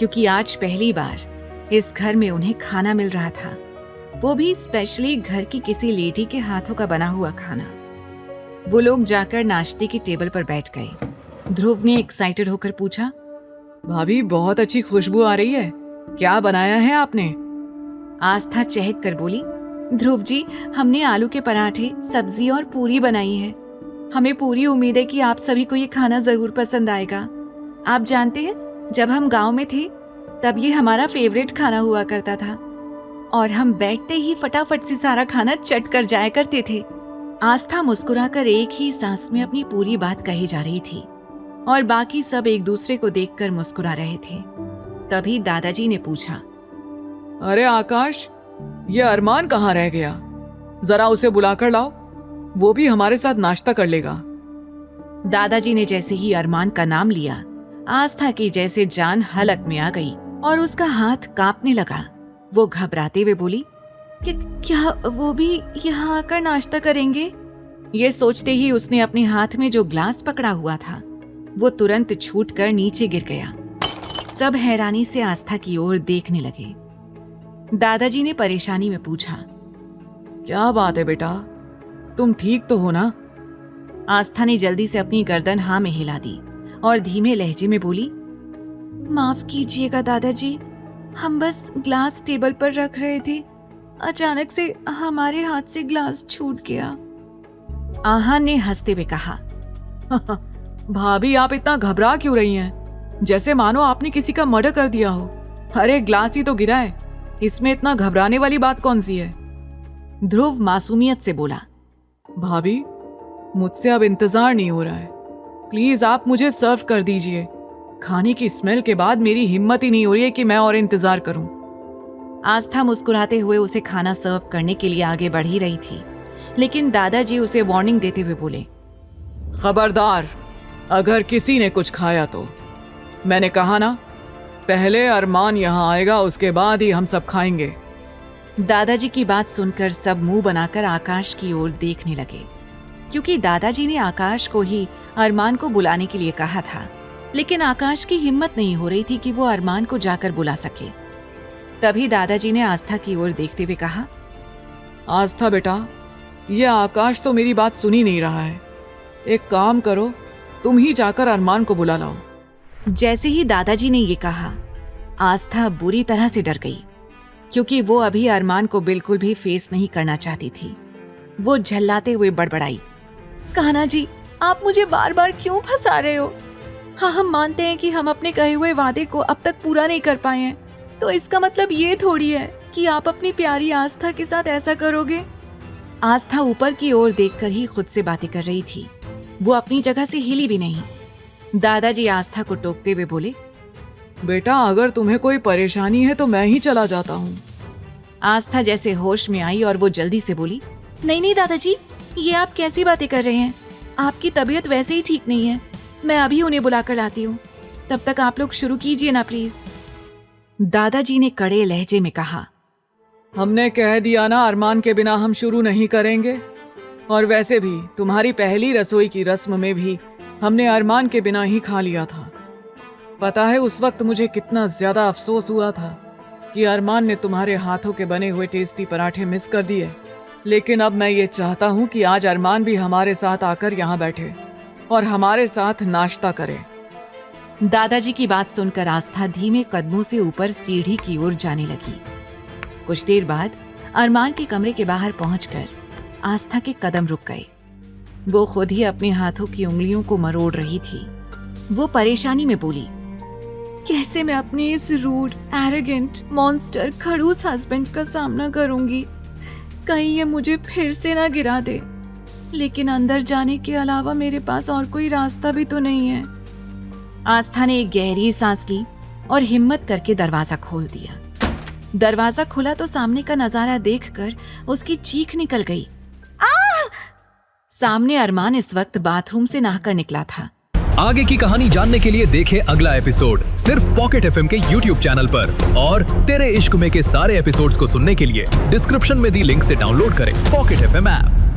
क्योंकि आज पहली बार इस घर में उन्हें खाना मिल रहा था, वो भी स्पेशली घर की किसी लेडी के हाथों का बना हुआ खाना। वो लोग जाकर नाश्ते की टेबल पर बैठ गए। ध्रुव ने एक्साइटेड होकर पूछा, भाभी बहुत अच्छी खुशबू आ रही है, क्या बनाया है आपने? आस्था चहक कर बोली, ध्रुव जी, हमने आलू के पराठे, सब्जी और पूरी बनाई है। हमें पूरी उम्मीद है कि आप सभी को ये खाना जरूर पसंद आएगा। आप जानते हैं, जब हम गांव में थे तब ये हमारा फेवरेट खाना हुआ करता था और हम बैठते ही फटाफट से सारा खाना चट कर जाया करते थे। आस्था मुस्कुराकर एक ही सांस में अपनी पूरी बात कही जा रही थी और बाकी सब एक दूसरे को देखकर मुस्कुरा रहे थे। तभी दादाजी ने पूछा, अरे आकाश, ये अरमान कहाँ रह गया? जरा उसे बुलाकर लाओ, वो भी हमारे साथ नाश्ता कर लेगा। दादाजी ने जैसे ही अरमान का नाम लिया, आस्था की जैसे जान हलक में आ गई और उसका हाथ कांपने लगा। वो घबराते हुए बोली, क्या वो भी यहाँ आकर नाश्ता करेंगे? ये सोचते ही उसने अपने हाथ में जो ग्लास पकड़ा हुआ था वो तुरंत छूटकर नीचे गिर गया। सब हैरानी से आस्था की ओर देखने लगे। दादाजी ने परेशानी में पूछा, क्या बात है बेटा, तुम ठीक तो हो ना? आस्था ने जल्दी से अपनी गर्दन हाँ में हिला दी और धीमे लहजे में बोली, माफ कीजिएगा दादाजी, हम बस ग्लास टेबल पर रख रहे थे, अचानक से हमारे हाथ से ग्लास छूट गया। आहान ने हंसते हुए कहा, भाभी आप इतना घबरा क्यों रही हैं? जैसे मानो आपने किसी का मर्डर कर दिया हो। अरे ग्लास ही तो गिरा है, इसमें इतना घबराने वाली बात कौन सी है? ध्रुव मासूमियत से बोला, भाभी मुझसे अब इंतजार नहीं हो रहा है, प्लीज आप मुझे सर्व कर दीजिए। खाने की स्मेल के बाद मेरी हिम्मत ही नहीं हो रही है कि मैं और इंतजार करूं। आस्था मुस्कुराते हुए उसे खाना सर्व करने के लिए आगे बढ़ ही रही थी, लेकिन दादाजी उसे वार्निंग देते हुए बोले, खबरदार, अगर किसी ने कुछ खाया तो। मैंने कहा ना, पहले अरमान यहाँ आएगा, उसके बाद ही हम सब खाएंगे। दादाजी की बात सुनकर सब मुंह बनाकर आकाश की ओर देखने लगे, क्योंकि दादाजी ने आकाश को ही अरमान को बुलाने के लिए कहा था, लेकिन आकाश की हिम्मत नहीं हो रही थी कि वो अरमान को जाकर बुला सके। तभी दादाजी ने आस्था की ओर देखते हुए कहा, आस्था बेटा, ये आकाश तो मेरी बात सुन ही नहीं रहा है। एक काम करो, तुम ही जाकर अरमान को बुला लाओ। जैसे ही दादाजी ने ये कहा, आस्था बुरी तरह से डर गई, क्योंकि वो अभी अरमान को बिल्कुल भी फेस नहीं करना चाहती थी। वो झल्लाते हुए बड़बड़ाई, कान्हा जी, आप मुझे बार बार क्यों फंसा रहे हो? हाँ, हम मानते हैं कि हम अपने कहे हुए वादे को अब तक पूरा नहीं कर पाए हैं, तो इसका मतलब ये थोड़ी है कि आप अपनी प्यारी आस्था के साथ ऐसा करोगे। आस्था ऊपर की ओर देखकर ही खुद से बातें कर रही थी, वो अपनी जगह से हिली भी नहीं। दादाजी आस्था को टोकते हुए बोले, बेटा अगर तुम्हें कोई परेशानी है तो मैं ही चला जाता हूँ। आस्था जैसे होश में आई और वो जल्दी से बोली, नहीं नहीं दादाजी, ये आप कैसी बातें कर रहे हैं? आपकी तबीयत वैसे ही ठीक नहीं है, मैं अभी उन्हें बुलाकर लाती हूँ, तब तक आप लोग शुरू कीजिए ना प्लीज। दादाजी ने कड़े लहजे में कहा, हमने कह दिया ना, अरमान के बिना हम शुरू नहीं करेंगे। और वैसे भी तुम्हारी पहली रसोई की रस्म में भी हमने अरमान के बिना ही खा लिया था। पता है उस वक्त मुझे कितना ज्यादा अफसोस हुआ था कि अरमान ने तुम्हारे हाथों के बने हुए टेस्टी पराठे मिस कर दिए। लेकिन अब मैं ये चाहता हूँ कि आज अरमान भी हमारे साथ आकर यहाँ बैठे और हमारे साथ नाश्ता करे। दादाजी की बात सुनकर आस्था धीमे कदमों से ऊपर सीढ़ी की ओर जाने लगी। कुछ देर बाद अरमान के कमरे के बाहर पहुंचकर आस्था के कदम रुक गए। वो खुद ही अपने हाथों की उंगलियों को मरोड़ रही थी। वो परेशानी में बोली, कैसे मैं अपने इस रूड, एरोगेंट, मॉन्स्टर, खड़ूस हस्बैंड का सामना करूंगी? कहीं ये मुझे फिर से ना गिरा दे। लेकिन अंदर जाने के अलावा मेरे पास और कोई रास्ता भी तो नहीं है। आस्था ने एक गहरी सांस ली और हिम्मत करके दरवाजा खोल दिया। दरवाजा खुला तो सामने का नजारा देखकर उसकी चीख निकल गई। सामने अरमान इस वक्त बाथरूम से नहाकर निकला था। आगे की कहानी जानने के लिए देखें अगला एपिसोड सिर्फ पॉकेट एफएम के यूट्यूब चैनल पर। और तेरे इश्क में के सारे एपिसोड्स को सुनने के लिए डिस्क्रिप्शन में दी लिंक से डाउनलोड करें पॉकेट एफएम ऐप।